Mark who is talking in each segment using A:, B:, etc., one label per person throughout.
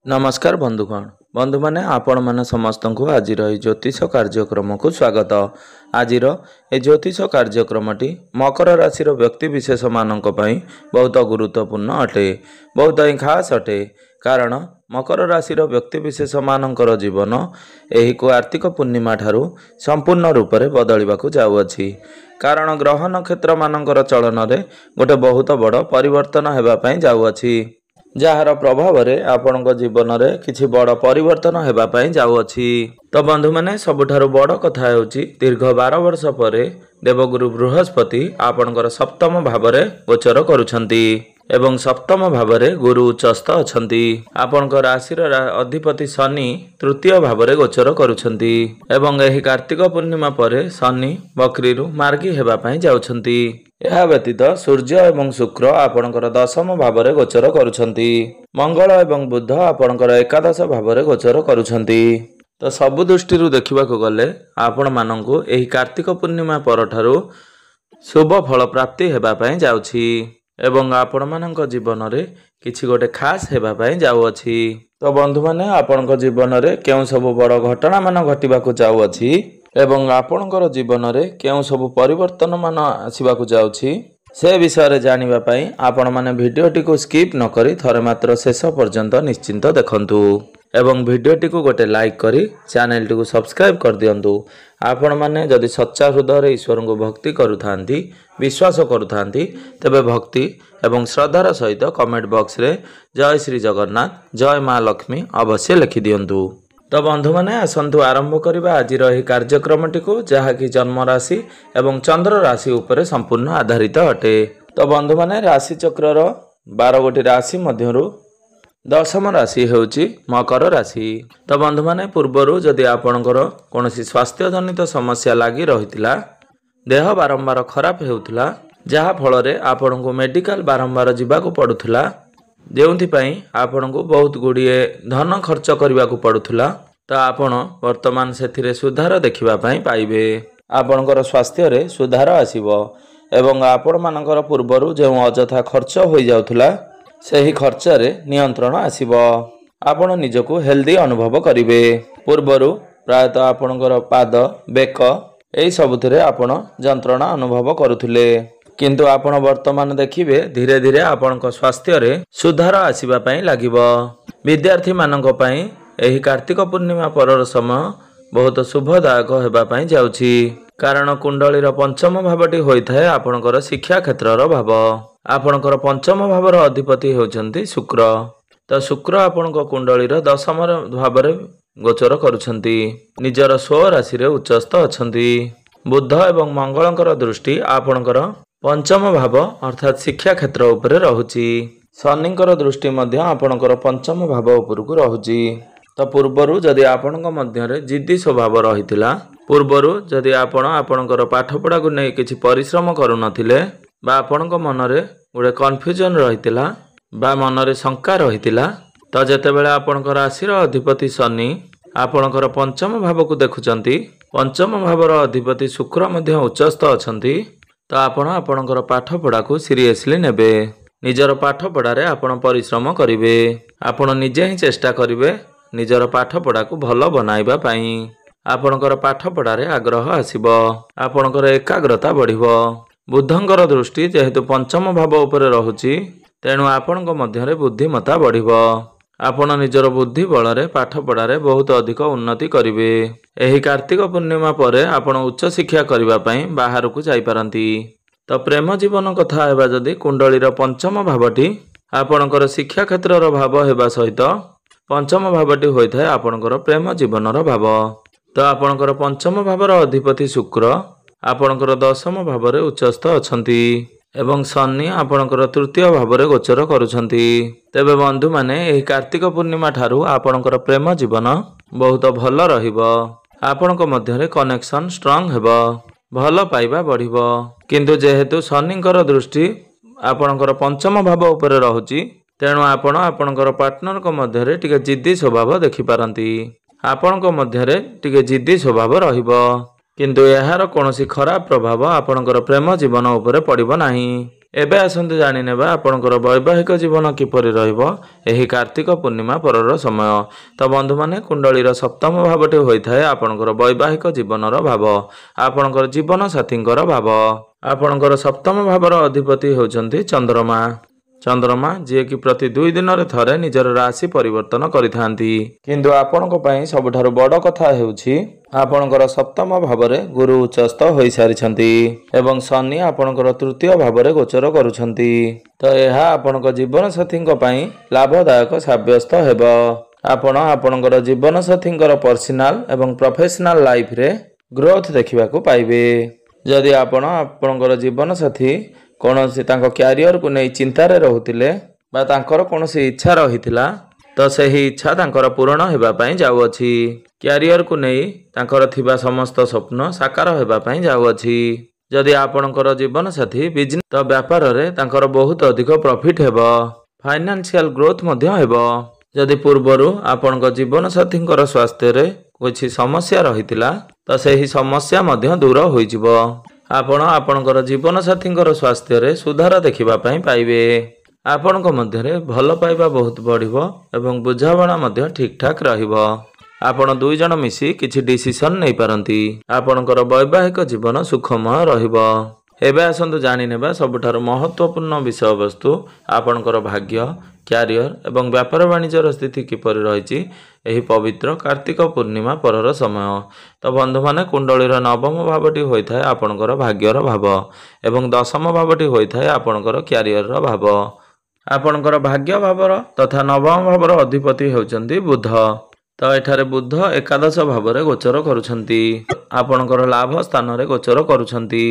A: नमस्कार बंधुगण बंधु मैंने आपण मैंने समस्त को आज ज्योतिष कार्यक्रम को स्वागत। आज ज्योतिष कार्यक्रमटी मकर राशि व्यक्ति विशेष मानक बहुत गुरुत्वपूर्ण अटे, बहुत ही खास अटे। कारण मकर राशि व्यक्ति विशेष मानकर जीवन यही कार्तिक पूर्णिमा ठारू संपूर्ण रूप से बदलवाक जाऊँगी। कारण ग्रह नक्षत्र मानकर चलन में गोटे बहुत बड़ परिवर्तन होगापी जाऊँगी, जार प्रभाव रे आपण जीवन में किसी बड़ परिवर्तन होगापी जाऊँगी। तो बंधु मैंने सबुठारु बड़ कथा होची दीर्घ 12 वर्ष पर देवगुरु बृहस्पति आपणकर सप्तम भाव में गोचर करुछंती एवं सप्तम भाव में गुरु उच्चस्थ अछंती। आपणक राशिर अधिपति शनि तृतीय भाव में गोचर करुछंती एवं एही कार्तिक पूर्णिमा पर शनि बकरीरु मार्गी हेबापी जाउछंती। यह व्यतीत सूर्य एवं शुक्र आपणकर दशम भाव में गोचर करुछंती। मंगल एवं बुध आपणकर एकादश भाव में गोचर करुछंती। तो सबु दृष्टि देखा गले आपण मानू यही कार्तिक पूर्णिमा परठारु शुभ फल प्राप्ति हेबापी जाउछि एवं आपण मानक जीवन में किछि गोटे खास हेबापी जाउछि। तो बंधु माने आपणक जीवन में केउ सब बड़ घटना मान घटिबाकु जाउछि एवं आपणकर जीवन में केउ सब परिवर्तन मान आसिबाकु जाउछि से विषय रे जानिबा पई आपण माने भिडियोटी को स्किप न करी थरे मात्र शेष पर्यंत निश्चिंत देखंतु एवं भिडियोटी को गोटे लाइक करी चैनल टी को सब्सक्राइब कर दियंतु। आपण माने जदि सच्चा हृदय ईश्वर को भक्ति करुथांती विश्वास करुथांती तेबे भक्ति एवं श्रद्धार सहित कमेंट बॉक्स रे जय श्री जगन्नाथ जय माँ लक्ष्मी अवश्य लिखि दियंतु। तो बंधु मैंने आसंतु आरंभ करबा आज कार्यक्रमटी को जहाँकि जन्म राशि एवं चंद्र राशि उपरे संपूर्ण आधारित अटे। तो बंधु मैंने राशि चक्र 12 गोटी राशि मध्यरु दशम राशि हेउची मकर राशि। तो बंधु मैंने पूर्वर जदि आपणकर कौनसी स्वास्थ्य जनित समस्या लगी रही देह बारंबार खराब हेउथला जहा फल रे आपण को मेडिकल बारंबार जीवाकू पड़ुथला जोंथिपाई आपण को बहुत गुड़िए धन खर्च करने को पड़ुथला तो आपण वर्तमान से सुधार देखिबा पई पाइबे। आपणकर स्वास्थ्य रे सुधार आसीबो एवं आपण मानकर पूर्वरु जो अजथा खर्च हो जाउथला सही खर्च रे नियंत्रण आसीबो। आपण निजको हेल्दी अनुभव करिवे। पूर्वरु प्रायतः आपणकर पाद बेक एई सबुथिरे आपण जंत्रणा अनुभव करुथिले किंतु आपण वर्तमान देखिबे धीरे धीरे आपणक स्वास्थ्य रे सुधार आसीबा पई लागिबो। विद्यार्थी मानक पई एही कार्तिक पूर्णिमा परर समय बहुत शुभदायक हेबा पई जाउछि। कारण कुंडलीर पंचम भावटी होइथाय आपणकर शिक्षा क्षेत्रर भाव। आपणकर पंचम भावर अधिपति होउछन्ति शुक्र। तो शुक्र आपणक कुंडलीर दशम भाव रे गोचर करुछन्ति। निजर स्व राशि रे उच्चस्थ अछन्ति। बुध एवं मंगलकर दृष्टि आपणकर पंचम भाव अर्थात शिक्षा क्षेत्र उपरे रहुछि। शनिकर दृष्टि मध्य आपणकर पंचम भाव उपरकू रहुछि। तो पूर्वरु जदि आपणक मध्य रे जिद्दी स्वभाव रहितिला पूर्वरु जदि आपणकर पाठपढ़ा को नहीं किछि परिश्रम करू नथिले बा आपणक मन रे गोटे कन्फ्यूजन रहितिला बा मन रे शंका रहितिला तो जेतेबेले आपणकर राशि अधिपति शनि आपणकर पंचम भाव को देखुचंती पंचम भावर अधिपति शुक्र मध्य उच्चस्थ अछंती तो आपणकर पाठपढ़ा को सीरियसली नेबे। निजर पाठपढ़ा रे आपण परिश्रम करिवे। आपण निजे ही चेष्टा करिवे निजर पाठपढ़ा को भल बनाइबा पई। आपणकर पाठपढ़ा रे आग्रह आसीबो। आपणकर एकाग्रता बढ़िबो। बुधंकर दृष्टि जेहेतु पंचम भाव उपरे रहुछि तेणु आपणक मध्य रे बुद्धिमत्ता बढ़िबो। आपण निजर बुद्धि बल रे पाठपढ़ा रे बहुत अधिक उन्नति करिवे। एही कार्तिक पूर्णिमा परे आपण उच्च शिक्षा करिबा पई बाहर को जाई पारंती। तो प्रेम जीवन कथा हेबा जदि कुंडलीर पंचम भावटी आपणकर शिक्षा क्षेत्रर भाव हेबा सहित पंचम भावटी होइथाय आपणकर प्रेम जीवनर भाव। तो आपणकर पंचम भावर अधिपति शुक्र आपणकर दशम भाव रे उच्चस्थ अछंती एवं शनि आपणकर तृतीय भाव रे गोचर करुछंती। तेबे बंधु माने एही कार्तिक पूर्णिमा ठारू आपणकर प्रेम जीवन बहुत भल रहिबो। आपणक मध्य रे कनेक्शन स्ट्रांग हेबो। भल पाइबा बढ़िबो। किंतु जेहेतु शनिकर दृष्टि आपणकर पंचम भाव उपरे रहुछि तेणु आपण आपणकर पार्टनर को मध्य रे टिके जिद्दी स्वभाव देखि पारंती। आपणक मध्य रे टिके जिद्दी स्वभाव रहिबो किंतु यार कौनसी खराब प्रभाव आपणकर प्रेम जीवन उपरे पड़िबो नाही। एबे आसंतु जानिनेबा आपणकर वैवाहिक जीवन किपरि रहिबो एही कार्तिक पूर्णिमा परर समय। तो बंधु माने कुंडलीर सप्तम भावटी होइथाय आपणकर वैवाहिक जीवनर भाव, आपणकर जीवन साथींकर भाव। आपणकर सप्तम भावर अधिपति होउचंती चंद्रमा। चंद्रमा जे कि प्रति 2 दिन थरे निजर राशि परिवर्तन करिथांती। किंतु आपणको पई सबठारु बड़ कथा हेउछि आपणकर सप्तम भावरे गुरु उच्चस्थ होई सारिछंती एवं शनि आपणकर तृतीय भावरे गोचर करूछंती। तो एहा आपणक जीवन साथींक पई लाभदायक साब्यस्त हेबो। आपण आपणकर जीवन साथींकर पर्सनाल एवं प्रोफेशनल लाइफ रे ग्रोथ देखिबाकू पाइबे। जदि आपण आपणकर जीवन साथी कोनोसी तांको कैरियर को नै चिंतारे रहुतिले बा तांकर कोनोसी इच्छा रहितिला तो सही इच्छा तांकर पूर्ण हेबा पई जाउअछि। कैरियर को नै तांकर थिबा समस्त स्वप्न साकार हेबा पई जाउअछि। जदि आपणकर जीवन साथी बिजनेस तो व्यापार रे तांकर बहुत अधिक प्रॉफिट हेबो, फाइनेंशियल ग्रोथ मध्य हेबो। जदि पूर्वरु आपणक जीवन साथींकर स्वास्थ्य रे किछि समस्या रहितिला तो सही समस्या मध्य दूर होई जिवो। आपण आपणकर जीवन साथींकर स्वास्थ्य रे सुधार देखिबा पई पाइबे। आपणक मध्य रे भल पाइबा बहुत बढ़िबो एवं बुझाबणा मध्य ठीक ठाक रहिबो। आपण 2 जण मिसी किछि डिसिजन नै पारंती। आपणकर वैवाहिक जीवन सुखमय रहिबो। एबे आसंतु जानि नेबा सबठार महत्वपूर्ण विषय वस्तु आपणकर भाग्य, कैरियर एवं व्यापार वाणिज्यर स्थिति किपरि रहिछि एही पवित्र कार्तिक पूर्णिमा परर समय। तो बंधु माने कुंडलीर नवम भावटी होइथाय आपणकर भाग्यर भाव एवं दशम भावटी होइथाय आपणकर कैरियर भाव। आपणकर भाग्य भावर तथा नवम भावर अधिपति हेउचंती बुध। तो एठारे बुध एकादश भावरे गोचर करूछंती, आपणकर लाभ स्थान रे गोचर करूछंती।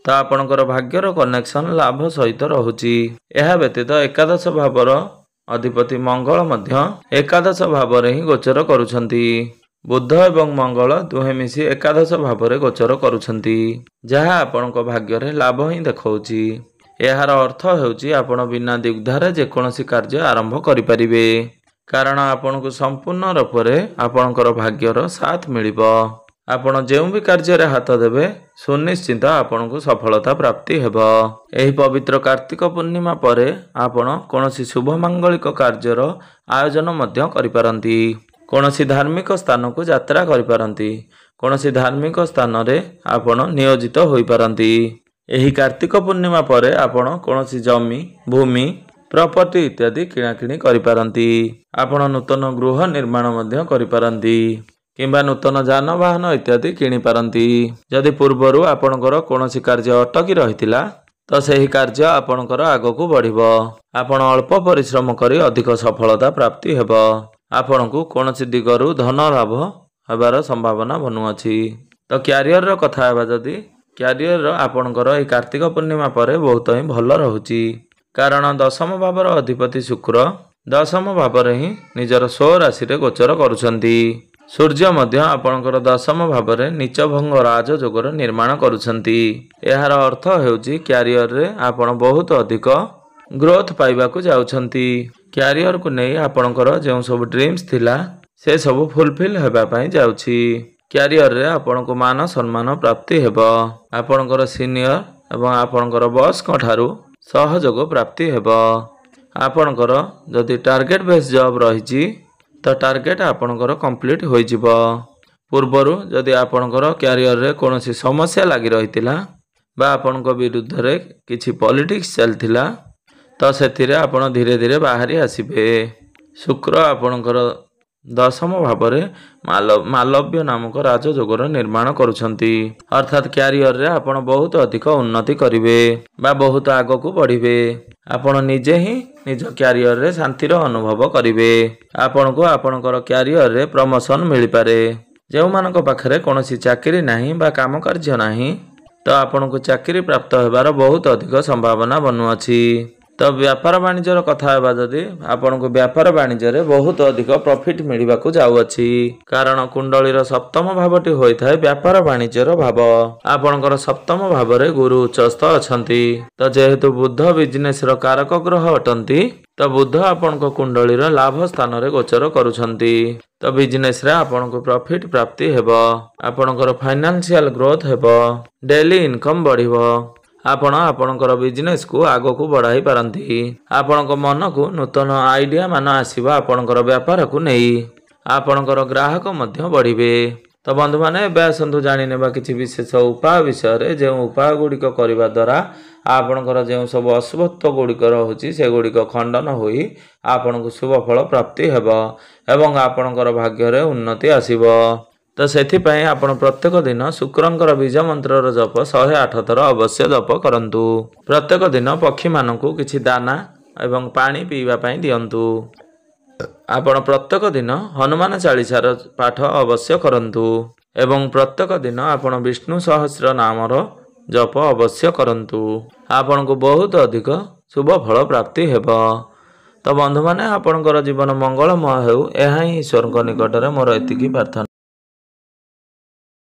A: तो आपणकर भाग्यर कनेक्शन लाभ सहित रहुची। एहा व्यतीत एकादश भावर अधिपति मंगल मध्य एकादश भावरे ही गोचर करूछंती। बुध एवं मंगल दुहे मिसी एकादश भावरे गोचर करूछंती, जहा आपणक भाग्य रे लाभ ही देखौची। एहार अर्थ हेउची आपण बिना दिग्धारे जेकोनोसी कार्य आरंभ करि परिबे, कारण आपणको संपूर्ण रूपरे आपणकर भाग्यर साथ मिलिबो। आपण जेउ भी कार्य रे हाथ देबे सुनिश्चित आपणको सफलता प्राप्ति हेबो। एही पवित्र कार्तिक पूर्णिमा परे आपण कोनोसी शुभ मांगलिक कार्यर आयोजन मध्य करि पारंती। कोनोसी धार्मिक स्थान को यात्रा करि पारंती। कोनोसी धार्मिक स्थान रे आपण नियोजित होई पारंती। एही कार्तिक पूर्णिमा परे आपण कोनोसी जमी, भूमि, प्रॉपर्टी इत्यादि किणाकिणी करि पारंती। आपण नूतन गृह निर्माण मध्य करि पारंती किंबा नूतन जानवाहन इत्यादि किणी पारंती। जदि पूर्वरु आपणकर कोनोसी कार्य अटकी रहितिला तो सही कार्य आपणकर आगकू बढ़िबो। आपण अल्प परिश्रम करी अधिक सफलता प्राप्ति हेबो। आपणकू कोनोसी दिगरु धन लाभ हेबार संभावना बनुअछि। तो कैरियर रो कथा हेबा जदि कैरियर आपणकर एही कार्तिक पूर्णिमा परे बहुत ही भल रहुची, कारण दशम भावर अधिपति शुक्र दशम भावर ही निजर स्व राशि रे गोचर करूछंती। सूर्य मध्य आपणकर दशम भावरे नीच भंग राज जोगर निर्माण करूछंती। एहार अर्थ हेउची कैरियर रे आपण बहुत अधिक ग्रोथ पाइबाकू जाउछंती। कैरियर को नै आपणकर जेउ सब ड्रीम्स थिला से सब फुलफिल हेबा पई जाउछि। कैरियर रे आपणको मान सम्मान प्राप्ति हेबो। आपणकर सीनियर एवं आपणकर बॉस को ठारू सहयोग प्राप्ति हेबो। आपणकर जदि टार्गेट बेस जॉब रहिछि तो टार्गेट आपणकर कंप्लीट होई जिवो। पूर्वरु जदि आपणकर कैरियर रे कोनोसी समस्या लागि रहितिला बा आपणको विरुद्ध रे किछि पॉलिटिक्स चलथिला तो सेथिरे आपण धीरे धीरे बाहरी आसीबे। शुक्र आपणकर दशम भावरे मालव्य नामक राजयोगर निर्माण करूछंती, अर्थात कैरियर रे आपण बहुत अधिक उन्नति करिवे बा बहुत आगकू बढ़िबे। आपण निजे ही निज कैरियर रे शांतिर अनुभव करिवे। आपणको आपणकर कैरियर रे प्रमोशन मिली पारे। जेउ मानक पाखरे कोनोसी चाकरी नाही बा काम कार्य नाही तो आपणको चाकरी प्राप्त हेबार बहुत अधिक संभावना बनुअछि। तो व्यापार वाणिज्यर कथा हेबा जदि आपणको व्यापार वाणिज्य बहुत अधिक प्रॉफिट मिलिबाकू जाउअछि, कारण कुंडलीर सप्तम भावटी होइथाय व्यापार वाणिज्यर भाव। आपणकर सप्तम भावरे गुरु उच्चस्थ अछंती। तो जेहेतु बुध बिजनेस रो कारक ग्रह अटंती तो बुध आपणको कुंडलीर लाभ स्थान रे गोचर करूछंती। तो बिजनेस रे आपणको प्रॉफिट प्राप्ति हेबो। आपणकर फाइनेंशियल ग्रोथ हेबो। डेली इनकम बढ़िबो। ଆପଣ ଆପଣଙ୍କର ବିଜନେସକୁ ଆଗକୁ ବଢ଼ାଇ ପାରନ୍ତି। ଆପଣଙ୍କ ମନକୁ ନୂତନ ଆଇଡ଼ିଆ ମାନ ଆସିବ ଆପଣଙ୍କର ବ୍ୟାପାରକୁ ନେଇ। ଆପଣଙ୍କର ଗ୍ରାହକ ମଧ୍ୟ ବଢ଼ିବେ। ତ ବନ୍ଧୁମାନେ ଏବେ ଆସନ୍ତୁ ଜାଣିନେବା କିଛି ବିଶେଷ ଉପାୟ ବିଷୟରେ। ଯେଉଁ ଉପାୟ ଗୁଡ଼ିକ କରିବା ଦ୍ୱାରା ଆପଣଙ୍କର ଯେଉଁ ସବୁ ଅଶୁଭତ୍ୱ ଗୁଡ଼ିକ ରହୁଛି ସେଗୁଡ଼ିକ ଖଣ୍ଡନ ହୋଇ ଆପଣଙ୍କୁ ଶୁଭ ଫଳ ପ୍ରାପ୍ତି ହେବ ଏବଂ ଆପଣଙ୍କର ଭାଗ୍ୟରେ ଉନ୍ନତି ଆସିବ। ତ ସେଥିପାଇଁ ଆପଣ ପ୍ରତ୍ୟେକ ଦିନ ଶୁକ୍ରଙ୍କର ବୀଜ ମନ୍ତ୍ରର ଜପ 108 ଥର ଅବଶ୍ୟ ଜପ କରନ୍ତୁ। ପ୍ରତ୍ୟେକ ଦିନ ପକ୍ଷୀମାନଙ୍କୁ କିଛି ଦାନା ଏବଂ ପାଣି ପିଇବା ପାଇଁ ଦିଅନ୍ତୁ। ଆପଣ ପ୍ରତ୍ୟେକ ଦିନ ହନୁମାନ ଚାଳିଶାର ପାଠ ଅବଶ୍ୟ କରନ୍ତୁ ଏବଂ ପ୍ରତ୍ୟେକ ଦିନ ଆପଣ ବିଷ୍ଣୁ ସହସ୍ର ନାମର ଜପ ଅବଶ୍ୟ କରନ୍ତୁ। ଆପଣଙ୍କୁ ବହୁତ ଅଧିକ ଶୁଭ ଫଳ ପ୍ରାପ୍ତି ହେବ। ତ ବନ୍ଧୁମାନେ ଆପଣଙ୍କର ଜୀବନ ମଙ୍ଗଳମୟ ହେଉ, ଏହା ହିଁ ଈଶ୍ୱରଙ୍କ ନିକଟରେ ମୋର ଏତିକି ପ୍ରାର୍ଥନା।